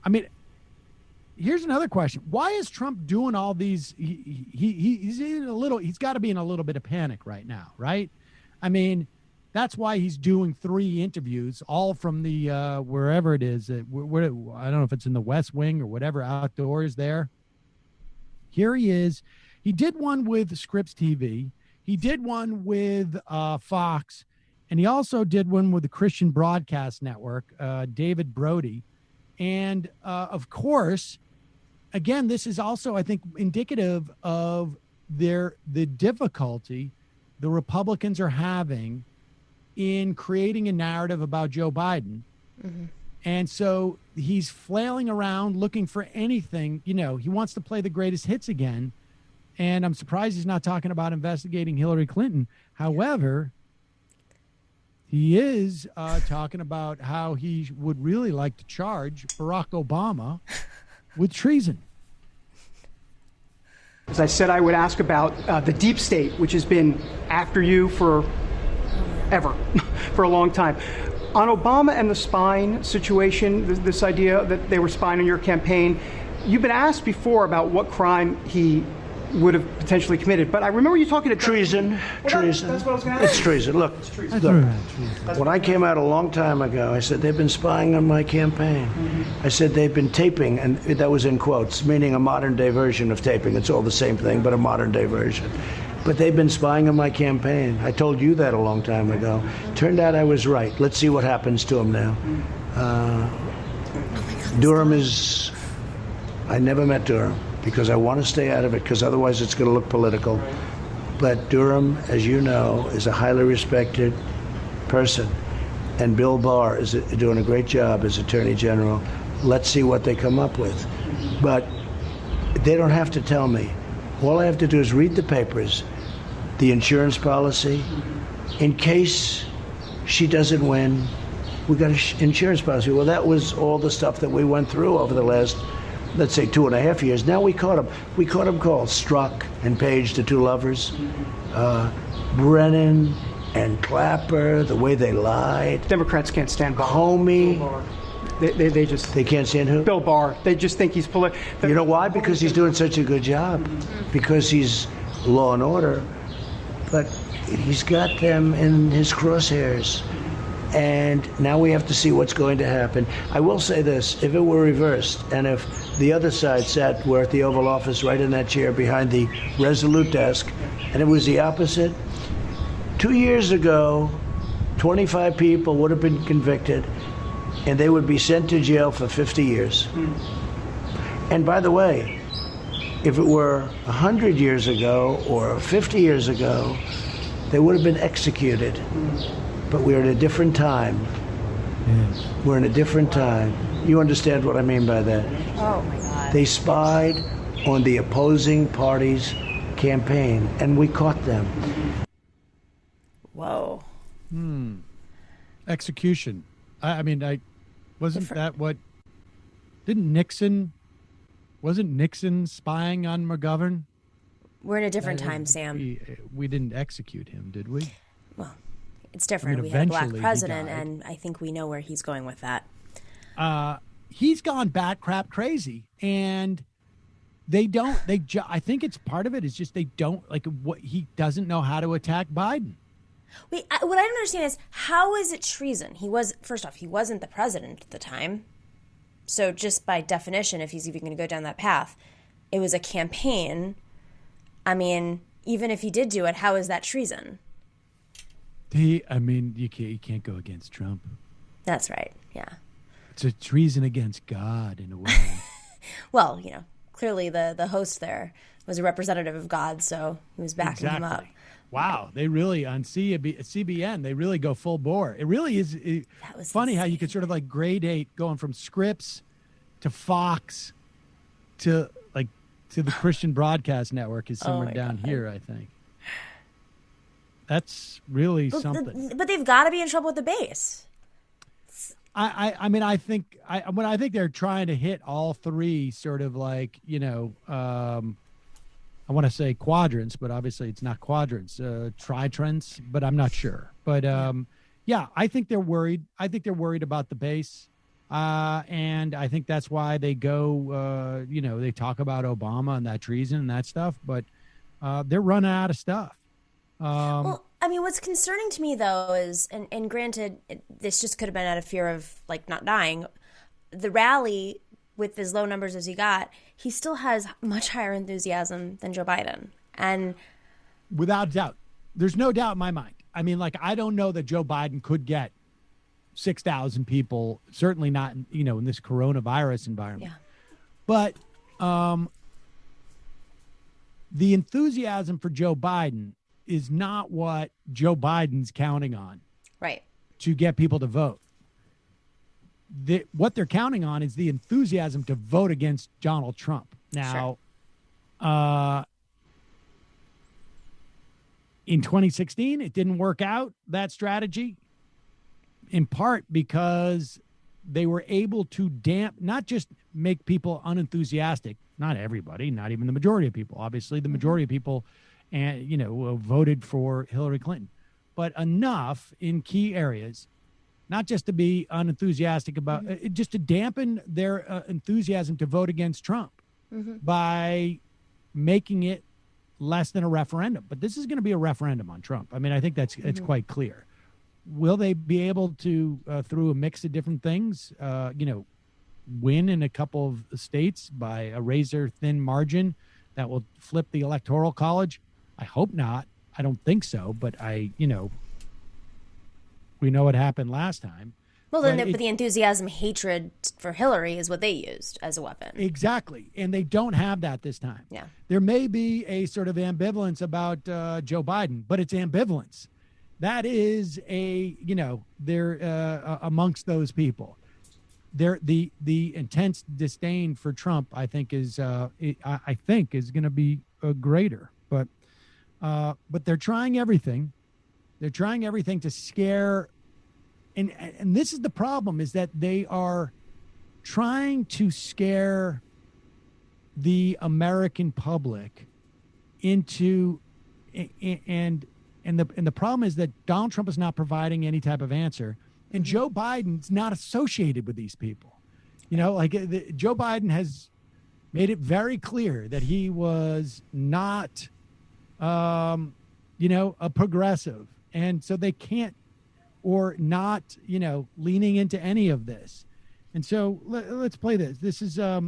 I mean, here's another question. Why is Trump doing all these? He's got to be in a little bit of panic right now, right? I mean, that's why he's doing 3 interviews, all from the wherever it is. Where, I don't know if it's in the West Wing or whatever, outdoors there. Here he is. He did one with Scripps TV. He did one with Fox. And he also did one with the Christian Broadcast Network, David Brody. And, of course, again, this is also, I think, indicative of the difficulty the Republicans are having in creating a narrative about Joe Biden. Mm-hmm. And so he's flailing around looking for anything. You know, he wants to play the greatest hits again. And I'm surprised he's not talking about investigating Hillary Clinton. However, he is talking about how he would really like to charge Barack Obama with treason. As I said, I would ask about the deep state, which has been after you for ever, for a long time. On Obama and the spying situation, this idea that they were spying on your campaign, you've been asked before about what crime he would have potentially committed. But I remember you talking to treason. Treason. That's what I was going to ask. It's treason. Look, when I came out a long time ago, I said they've been spying on my campaign. Mm-hmm. I said they've been taping, and that was in quotes, meaning a modern day version of taping. It's all the same thing, but a modern day version. But they've been spying on my campaign. I told you that a long time ago. Turned out I was right. Let's see what happens to him now. Durham is... I never met Durham because I want to stay out of it because otherwise it's going to look political. But Durham, as you know, is a highly respected person. And Bill Barr is doing a great job as Attorney General. Let's see what they come up with. But they don't have to tell me. All I have to do is read the papers, the insurance policy. In case she doesn't win, we got an insurance policy. Well, that was all the stuff that we went through over the last, let's say, 2.5 years. Now we caught him. We caught him called Strzok and Page, the 2 lovers. Brennan and Clapper, the way they lied. Democrats can't stand Barr. Comey. They just... They can't stand who? Bill Barr. They just think he's political. You know why? Because he's doing such a good job. Because he's law and order. But he's got them in his crosshairs. And now we have to see what's going to happen. I will say this. If it were reversed, and if the other side sat, we're at the Oval Office, right in that chair behind the Resolute desk, and it was the opposite, 2 years ago, 25 people would have been convicted, and they would be sent to jail for 50 years. And by the way, if it were 100 years ago or 50 years ago, they would have been executed. But we're in a different time. Yes. We're in a different time. You understand what I mean by that? Oh, my God. They spied on the opposing party's campaign, and we caught them. Whoa. Execution. I mean, wasn't that what... Wasn't Nixon spying on McGovern? We're in a different time, Sam. We didn't execute him, did we? Well, it's different. I mean, we had a black president, and I think we know where he's going with that. He's gone bat crap crazy, and I think it's part of it is just they don't, he doesn't know how to attack Biden. Wait, what I don't understand is, how is it treason? First off, he wasn't the president at the time. So just by definition, if he's even going to go down that path, it was a campaign. I mean, even if he did do it, how is that treason? You can't go against Trump. That's right, yeah. It's a treason against God in a way. Well, clearly the host there was a representative of God, so he was backing him up. Wow, they really, on CBN, they really go full bore. It really is funny how you could sort of gradate going from Scripps to Fox to the Christian Broadcast Network is somewhere down here, I think. That's really something. But they've got to be in trouble with the base. I think they're trying to hit all 3 sort of I want to say quadrants, but obviously it's not quadrants, tritrents, but I'm not sure. But Yeah, I think they're worried. I think they're worried about the base. And I think that's why they go, they talk about Obama and that treason and that stuff, but they're running out of stuff. Well, I mean, what's concerning to me, though, is, and granted, this just could have been out of fear of, like, not dying. The rally, with as low numbers as he got, he still has much higher enthusiasm than Joe Biden. And without doubt, there's no doubt in my mind. I mean, like, I don't know that Joe Biden could get 6,000 people, certainly not, in this coronavirus environment. yeah, But the enthusiasm for Joe Biden is not what Joe Biden's counting on right. to get people to vote. What they're counting on is the enthusiasm to vote against Donald Trump. Now, in 2016, it didn't work out, that strategy, in part because they were able to not just make people unenthusiastic, not everybody, not even the majority of people. Obviously, the majority of people voted for Hillary Clinton, but enough in key areas, not just to be unenthusiastic about, just to dampen their enthusiasm to vote against Trump by making it less than a referendum. But this is going to be a referendum on Trump. I mean, I think it's quite clear. Will they be able to, through a mix of different things, win in a couple of states by a razor-thin margin that will flip the Electoral College? I hope not. I don't think so, but we know what happened last time. Well, then but the enthusiasm, hatred for Hillary is what they used as a weapon. Exactly. And they don't have that this time. Yeah. There may be a sort of ambivalence about Joe Biden, but it's ambivalence. That is they're amongst those people. The intense disdain for Trump, I think, is going to be greater. But they're trying everything. They're trying everything to scare. And this is the problem, is that they are trying to scare the American public into and the problem is that Donald Trump is not providing any type of answer, and Joe Biden's not associated with these people. Joe Biden has made it very clear that he was not, a progressive, and so they can't, or not, leaning into any of this. And so let's play this. This is